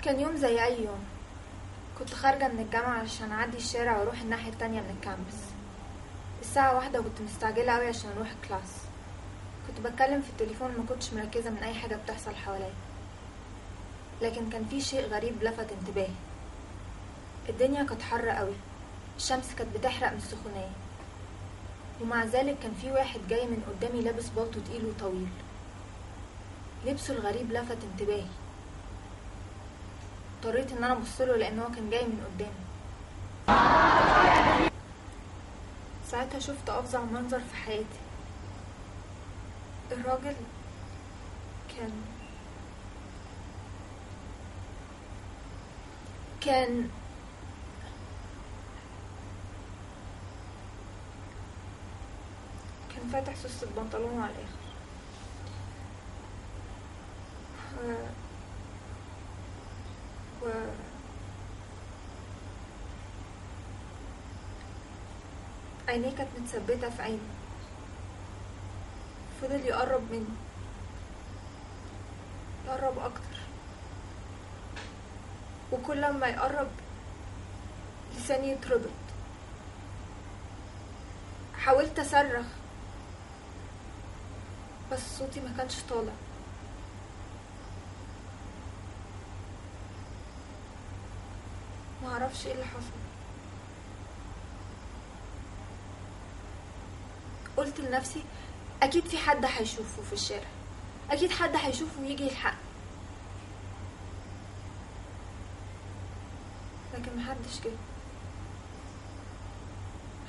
كان يوم زي اي يوم. كنت خارجة من الجامعة عشان اعدي الشارع واروح الناحية التانية من الكامبس. الساعة 1 وكنت مستعجلة اوي عشان اروح الكلاس. كنت بتكلم في التليفون وما كنتش مركزة من اي حاجة بتحصل حواليا، لكن كان في شيء غريب لفت انتباهي. الدنيا كانت حر قوي، الشمس كانت بتحرق من السخونية، ومع ذلك كان في واحد جاي من قدامي لابس بالطو تقيل وطويل. لبسه الغريب لفت انتباهي. اضطريت ان انا ابصله لان هو كان جاي من قدامي. ساعتها شفت افظع منظر في حياتي. الراجل كان فاتح سوست البنطلون على الاخر. و عينيه كانت متثبتة في عيني. فضل يقرب مني، يقرب اكتر، وكل ما يقرب لساني يتربط. حاولت اصرخ بس صوتي ما كانش طالع. ما اعرفش ايه اللي حصل. قلت لنفسي اكيد في حد هيشوفه في الشارع، اكيد حد هيشوفه ويجي يلحق، لكن محدش جه،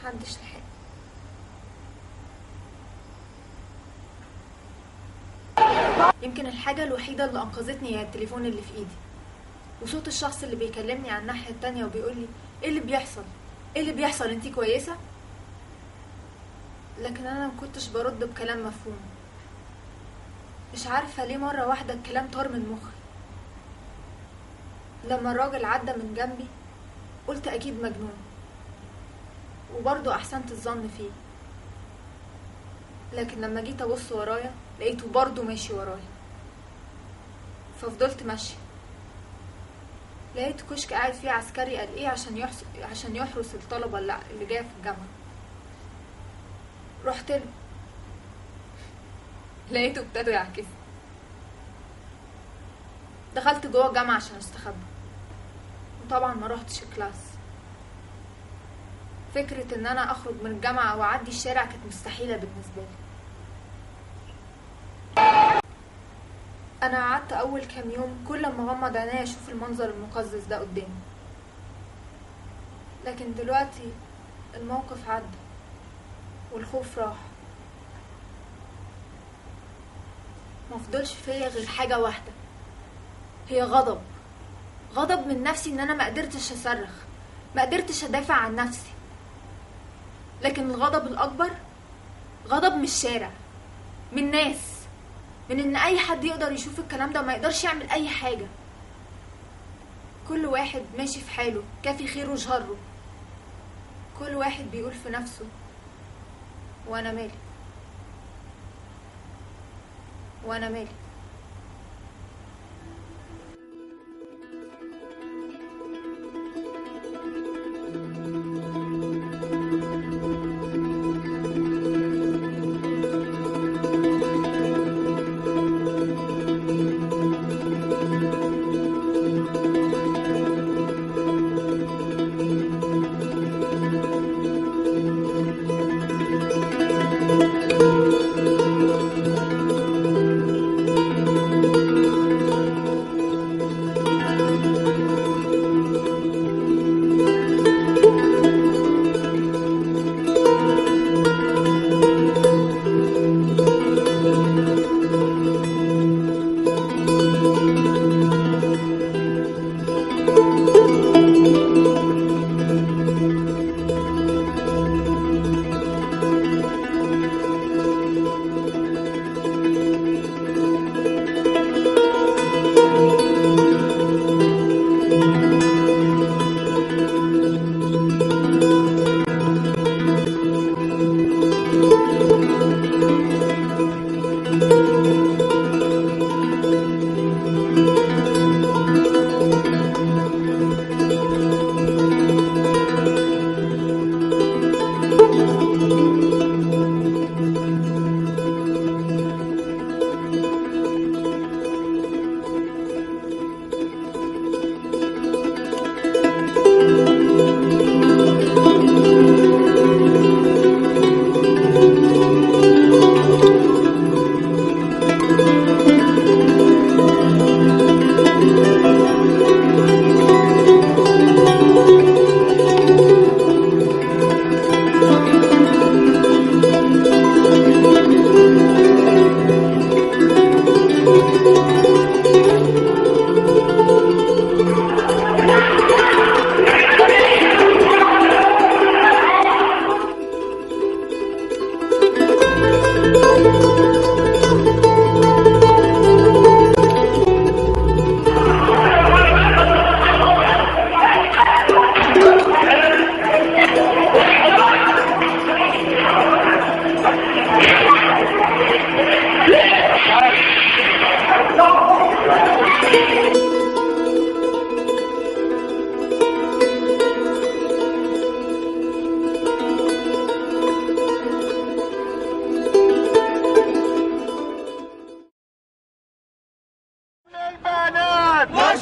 محدش لحق. يمكن الحاجة الوحيدة اللي انقذتني هي التليفون اللي في ايدي، وصوت الشخص اللي بيكلمني على الناحية التانية وبيقولي ايه اللي بيحصل، ايه اللي بيحصل، انتي كويسة؟ لكن انا مكنتش برد بكلام مفهوم. مش عارفة ليه مرة واحدة الكلام طار من مخي. لما الراجل عدى من جنبي قلت اكيد مجنون، وبرضه احسنت الظن فيه. لكن لما جيت ابص ورايا لقيته برضه ماشي ورايا، ففضلت ماشية. لقيت كشك قاعد فيه عسكري قال ايه عشان يحرس الطلبة اللي جاية في الجامعة. رحت له، لقيته ابتدوا يعكسوا. دخلت جوه الجامعة عشان استخبى، وطبعا ما روحتش الكلاس. فكرة ان انا اخرج من الجامعة واعدي الشارع كانت مستحيلة بالنسبة لي. انا قعدت اول كام يوم كل ما اغمض عينيا اشوف المنظر المقزز ده قدامي، لكن دلوقتي الموقف عدى والخوف راح. ما فضلش فيا غير حاجة واحدة، هي غضب من نفسي ان انا ما قدرتش اصرخ، ما قدرتش ادافع عن نفسي. لكن الغضب الاكبر غضب من الشارع، من الناس، من ان اي حد يقدر يشوف الكلام ده وما يقدرش يعمل اي حاجة. كل واحد ماشي في حاله، كافي خيره وشره. كل واحد بيقول في نفسه وانا مالي.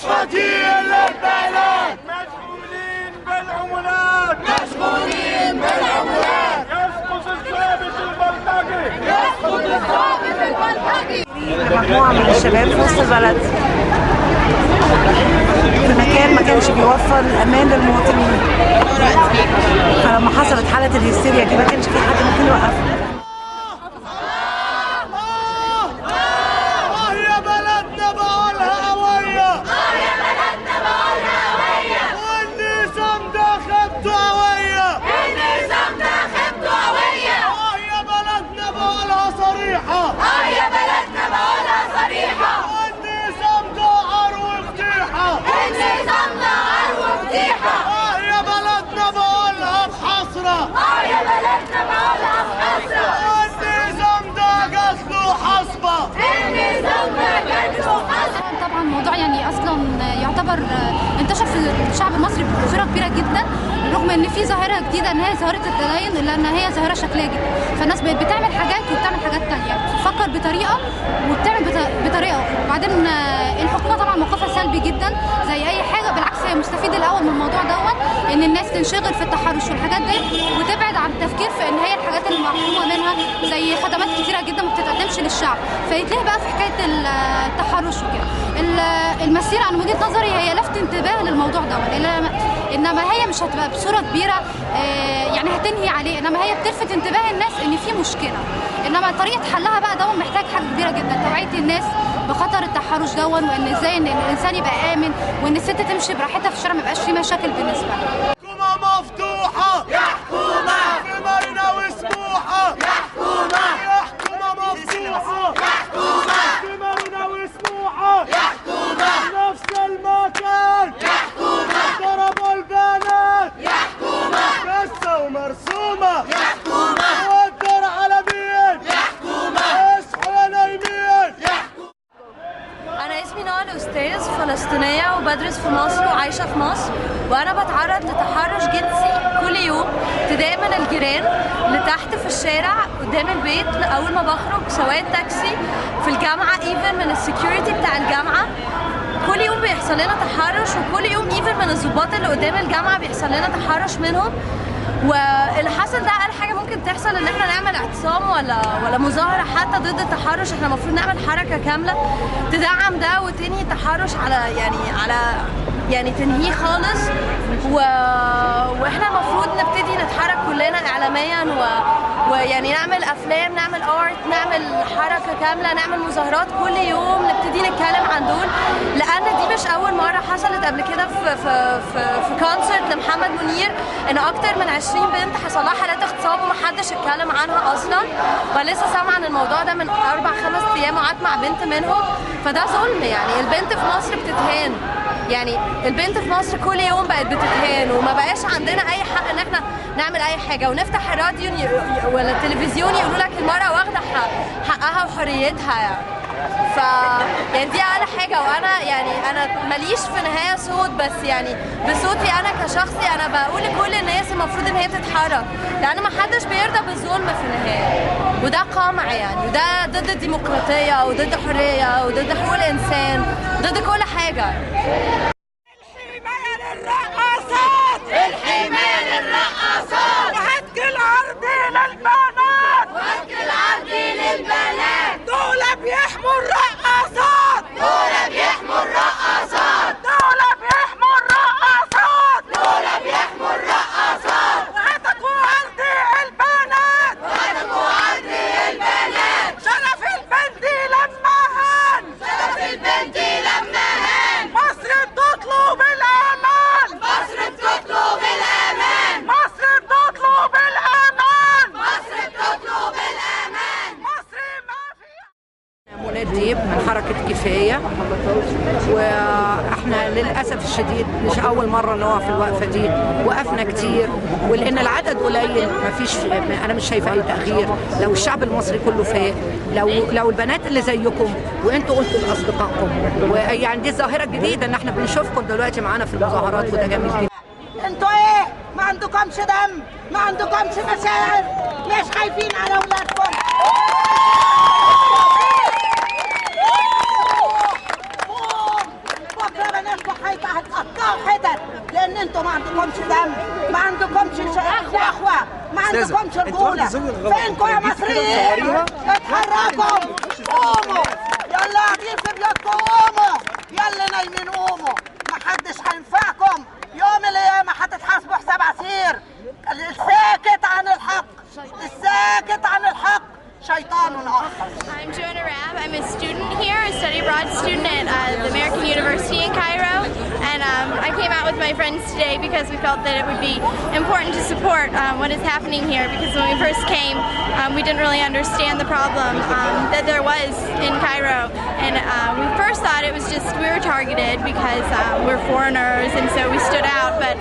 مشحوتين للبلد، مشغولين بالعمولات، مشغولين بالعمولات. يسقط الضابط البلطجي، يسقط الضابط البلطجي. مجموعة من الشباب في وسط البلد في مكان ما كانش بيوفر الأمان للمواطنين، فلما حصلت حالة الهستيريا دي ما كانش في حد ممكن يوقفها. يا بلدنا بقولها قوية، يا بلدنا بقولها قوية، والنظام ده خيبته قوية، النظام ده خيبته قوية. يا بلدنا بقولها صريحة، يا بلدنا بقولها صريحة، والنظام ده عار وفضيحة، النظام ده عار وفضيحة. يا بلدنا بقولها بحسرة، يا بلدنا بقولها بحسرة، والنظام ده جات له حصبة، النظام ده جات له حصبة. طبعا الموضوع يعني اصلا يعتبر انتشر في الشعب المصري بصوره كبيره جدا، رغم ان في ظاهره جديده ان هي ظاهره التدين، الا ان هي ظاهره شكليه جدا. فالناس بتعمل حاجات وبتعمل حاجات تانية، بتفكر بطريقه وبتعمل بطريقه اخرى. وبعدين الحكومه طبعا موقفها سلبي جدا زي اي حاجه، بالعكس هي مستفيده الاول من الموضوع دوت، ان الناس تنشغل في التحرش والحاجات دي وتبعد عن التفكير في ان هي الحاجات اللي محرومه منها زي خدمات كتيره جدا ما بتتقدمش للشعب. فيتليه بقى في حكايه التحرش وكده. المسيره عن وجهه نظري هي لفت انتباه للموضوع دوت، انما هي مش هتبقى بصوره كبيره يعني هتنهي عليه، انما هي بتلفت انتباه الناس ان في مشكله. انما طريقه حلها بقى دوت محتاج حاجه كبيره جدا، توعيه الناس بخطر التحرش دوت، وان ازاي ان الانسان يبقى امن، وان الست تمشي براحتها في الشارع ما يبقاش فيه مشاكل بالنسبه لها. حكومة مفتوحة، يا حكومة في مرنة وسموحة، يا حكومة، يا حكومة مفتوحة، يا حكومة في مرنة وسموحة، يا حكومة نفس المكان، يا حكومة ضربوا البنات، يا حكومة قصة ومرسومة، يا حكومة والدار على مين، يا حكومة اصحوا يا نايمين، يا حكومة. أنا اسمي نوال أستاذ، فلسطينية وبدرس في مصر وعايشة في مصر، وأنا بتعرض لتحرش جنسي كل يوم تضايق من الجيران لتحت في الشارع قدام البيت أول ما بخرج، سواق تاكسي، في الجامعة، إيفن من السكيورتي بتاع الجامعة. كل يوم بيحصل لنا تحرش، وكل يوم إيفن من الضباط اللي قدام الجامعة بيحصل لنا تحرش منهم. واللي حصل ده اقل حاجه ممكن تحصل ان احنا نعمل اعتصام ولا مظاهره حتى ضد التحرش. احنا المفروض نعمل حركه كامله تدعم ده وتنهي التحرش على تنهيه خالص. واحنا المفروض نبتدي نتحرك كلنا اعلاميا ويعني نعمل افلام، نعمل ارت، نعمل حركه كامله، نعمل مظاهرات كل يوم، نبتدي نتكلم عن دول، لان دي مش اول مره. حصلت قبل كده في كونسرت لمحمد منير ان اكتر من 20 بنت حصل لها حالات اغتصاب ومحدش اتكلم عنها اصلا، ولسه سامعه عن الموضوع ده من 4-5 ايام وقعدت مع بنت منهم. فده ظلم، يعني البنت في مصر بتتهان، يعني البنت في مصر كل يوم بقت بتتهان، وما بقاش عندنا اي حق ان احنا نعمل اي حاجه. ونفتح الراديو ولا التلفزيون يقولوا لك المراه واخده حقها وحريتها يعني دي اقل حاجه. وانا انا ماليش في النهايه صوت، بس يعني بصوتي انا كشخصي انا بقول لكل الناس المفروض ان هي تتحرك، لان ما حدش بيرضى بالظلم في النهايه، وده قمع يعني، وده ضد الديمقراطيه وضد الحريه وضد حقوق الانسان وضد كل حاجه. الحماية للرقاصات، الحماية للرقاصات، وهتك العرض للبنات، وهتك العرض للبنات، دول بيحموا الرقاصات، دول بيحموا الرقاصات، دول بيحموا الرقاصات، دول بيحموا الرقاصات، وهتكوا عرض البنات، وهتكوا عرض البنات، شرف البنت لما هان، شرف البنت لما هان، مصر بتطلب الأمان، مصر بتطلب الأمان، مصر بتطلب الأمان، مصر بتطلب الأمان، مصر ما فيها. منى ديب من حركة كفاية، واحنا للأسف الشديد مش أول مرة نقع في الوقفة دي، وقفنا كتير، ولأن العدد قليل مفيش، أنا مش شايفة أي تأخير. لو الشعب المصري كله فاق، لو البنات اللي زيكم وأنتوا قلتوا لأصدقائكم، ويعني دي الظاهرة الجديدة إن احنا بنشوفكم دلوقتي معانا في المظاهرات، وده جميل جدا. انتوا ايه؟ ما عندكمش دم؟ ما عندكمش مشاعر؟ مش خايفين على اولادكم؟ بكره بنات انتوا هيبقى هتقطعوا حتت لان انتوا ما عندكمش دم، ما عندكمش اخوه، ما عندكمش رجوله. فينكم يا مصريين؟ اتحركوا، قوموا، يلا قاعدين في بيوتكم قوموا، يلا نايمين قوموا، محدش هينفعكم. يوم القيامه هتتحاسبوا حساب عسير. الساكت عن الحق، الساكت عن الحق شيطان آخر. I'm Joanna Rab. I'm a student here, a study abroad student at the American University in Cairo. And I came out with my friends today because we felt that it would be important to support what is happening here. Because when we first came, we didn't really understand the problem that there was in Cairo. And we first thought it was just we were targeted because we're foreigners, and so we stood out. But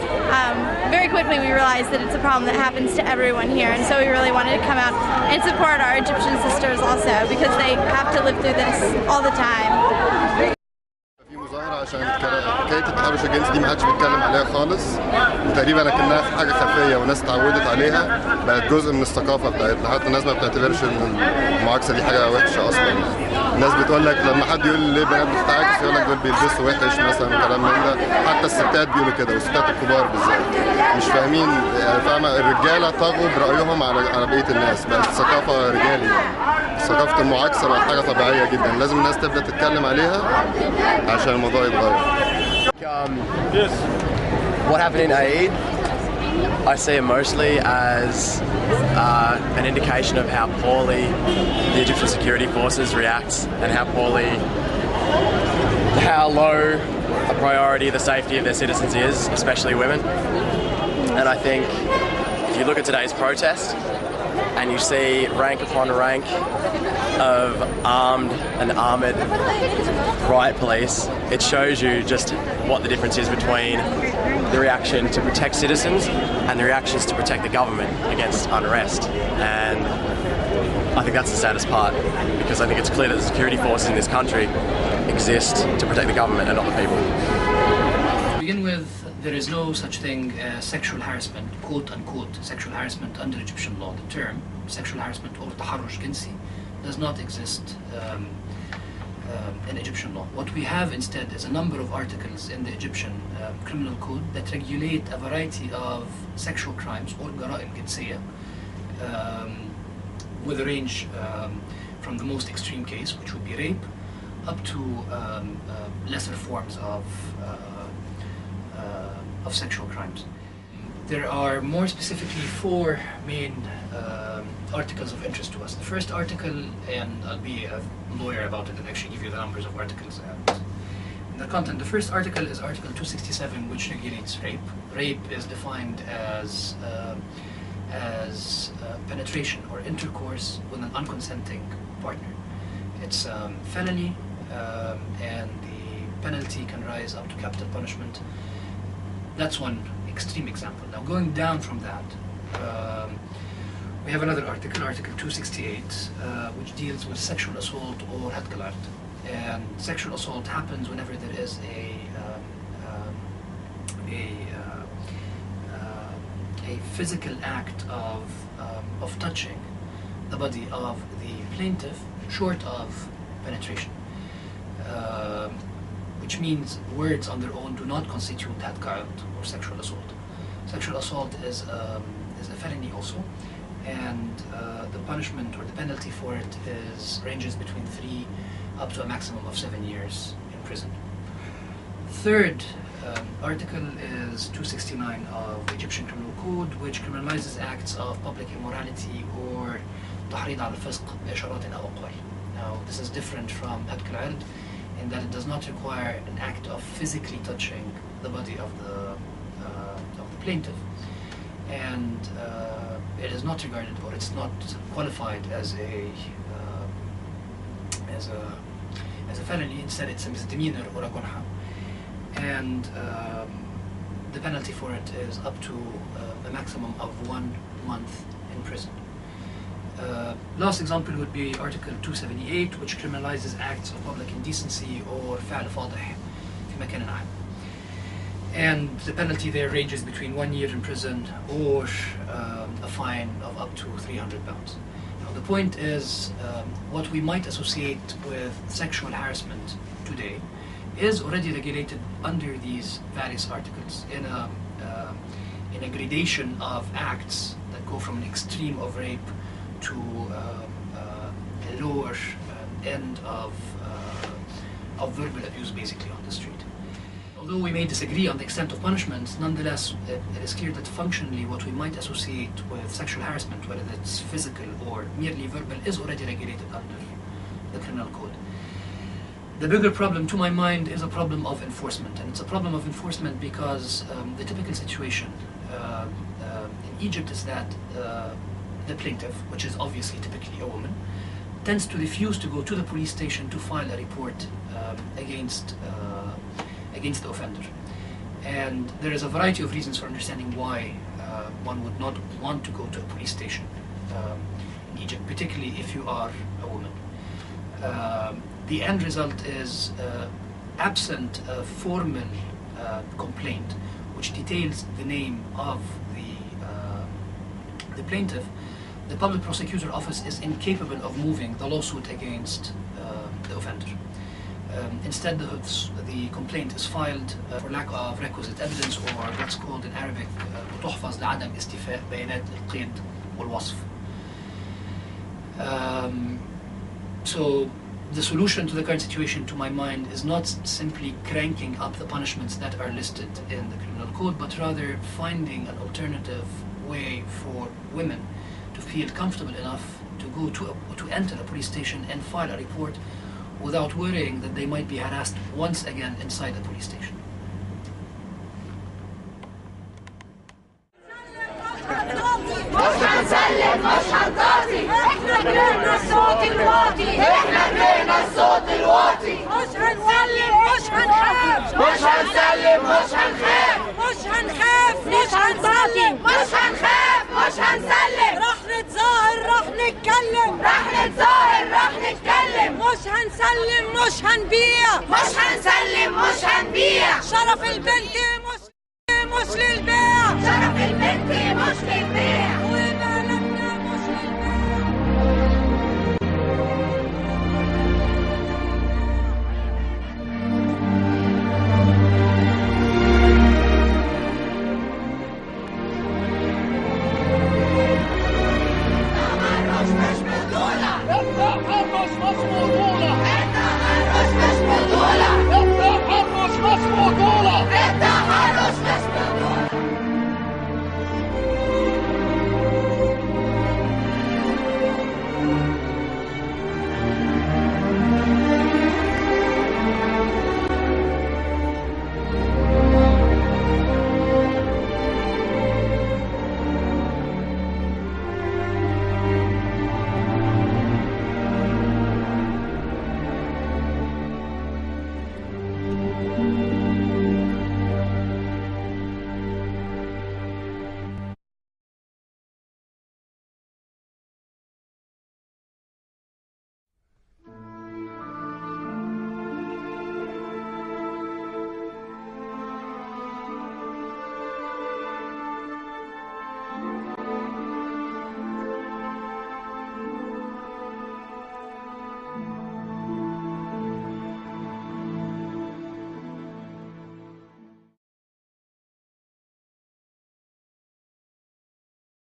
very quickly we realized that it's a problem that happens to everyone here. And so we really wanted to come out and support our Egyptian sisters also because they have to live through this all the time. في مظاهرة عشان حكاية التحرش الجنسي دي ما حدش بيتكلم عليها خالص، وتقريبا اكنها في حاجة خفية وناس اتعودت عليها، بقت جزء من الثقافة بتاعتنا، حتى الناس ما بتعتبرش ان المعاكسة دي حاجة وحشة أصلا. الناس بتقول لك لما حد يقول ليه بنات بتتعاكس يقول لك دول بيلبسوا وحش مثلا وكلام من ده، حتى الستات بيقولوا كده والستات الكبار بالذات مش فاهمين، يعني فاهمة الرجالة طغوا برأيهم على بقية الناس، بقت ثقافة رجالي يعني. ثقافة المعاكسة بقت حاجة طبيعية جدا، لازم الناس تبدأ تتكلم عليها عشان الموضوع يتغير. What happened in Eid, I see it mostly as an indication of how poorly the Egyptian security forces react and how low a priority the safety of their citizens is, especially women. And I think if you look at today's protest and you see rank upon rank of armed and armoured riot police, it shows you just what the difference is between the reaction to protect citizens and the reactions to protect the government against unrest. And I think that's the saddest part, because I think it's clear that the security forces in this country exist to protect the government and not the people. To begin with, there is no such thing as sexual harassment, quote unquote, sexual harassment under Egyptian law. The term sexual harassment or taharrush jinsi does not exist in Egyptian law. What we have instead is a number of articles in the Egyptian criminal code that regulate a variety of sexual crimes or gara'im jinsiyya, with a range from the most extreme case, which would be rape, up to lesser forms of sexual crimes. There are more specifically 4 main articles of interest to us. The first article, and I'll be a lawyer about it and actually give you the numbers of articles and the content. The first article is Article 267, which regulates rape. Rape is defined as penetration or intercourse with an unconsenting partner. It's felony, and the penalty can rise up to capital punishment. That's one extreme example. Now going down from that, we have another article, Article 268, which deals with sexual assault or hadq al-ard. And sexual assault happens whenever there is a physical act of touching the body of the plaintiff short of penetration, which means words on their own do not constitute hadq al-ard or sexual assault. Sexual assault is a felony also, and the punishment or the penalty for it ranges between 3 up to a maximum of 7 years in prison. Third article is 269 of the Egyptian Criminal Code, which criminalizes acts of public immorality or tahrid al-fisq بإشارات أو أقوال. Now this is different from hadq al-ard in that it does not require an act of physically touching the body of the plaintiff, and it is not regarded, or it's not qualified as a felony. Instead, it's a misdemeanor or a gunha, and the penalty for it is up to a maximum of 1 month in prison. Last example would be Article 278, which criminalizes acts of public indecency or فعل فاضح في مكان عام. And the penalty there ranges between 1 year in prison or a fine of up to £300. Now the point is, what we might associate with sexual harassment today is already regulated under these various articles in a gradation of acts that go from an extreme of rape to a lower end of verbal abuse, basically, on the street. Although we may disagree on the extent of punishments, nonetheless, it is clear that functionally what we might associate with sexual harassment, whether it's physical or merely verbal, is already regulated under the criminal code. The bigger problem, to my mind, is a problem of enforcement. And it's a problem of enforcement because the typical situation in Egypt is that the plaintiff, which is obviously typically a woman, tends to refuse to go to the police station to file a report against the offender. And there is a variety of reasons for understanding why one would not want to go to a police station in Egypt, particularly if you are a woman. The end result is, absent a formal complaint which details the name of the plaintiff, the public prosecutor office is incapable of moving the lawsuit against the offender. Instead, the complaint is filed for lack of requisite evidence, or what's called in Arabic تحفظ لعدم استيفاء بيانات القيد والوصف. So the solution to the current situation, to my mind, is not simply cranking up the punishments that are listed in the criminal code, but rather finding an alternative way for women to feel comfortable enough to go to enter a police station and file a report without worrying that they might be harassed once again inside the police station. مش هنسلم مش هنطاطي، احنا كبرنا الصوت الواطي، احنا كبرنا الصوت الواطي، مش هنسلم مش هنخاف، مش هنسلم مش هنخاف، مش هنخاف مش هنطاطي، مش هنخاف مش هنسلم، راح نتظاهر راح نتكلم، راح نتظاهر راح نتكلم، مش هنسلم مش هنبيع، مش هنسلم مش هنبيع، شرف البنت مش للبنت.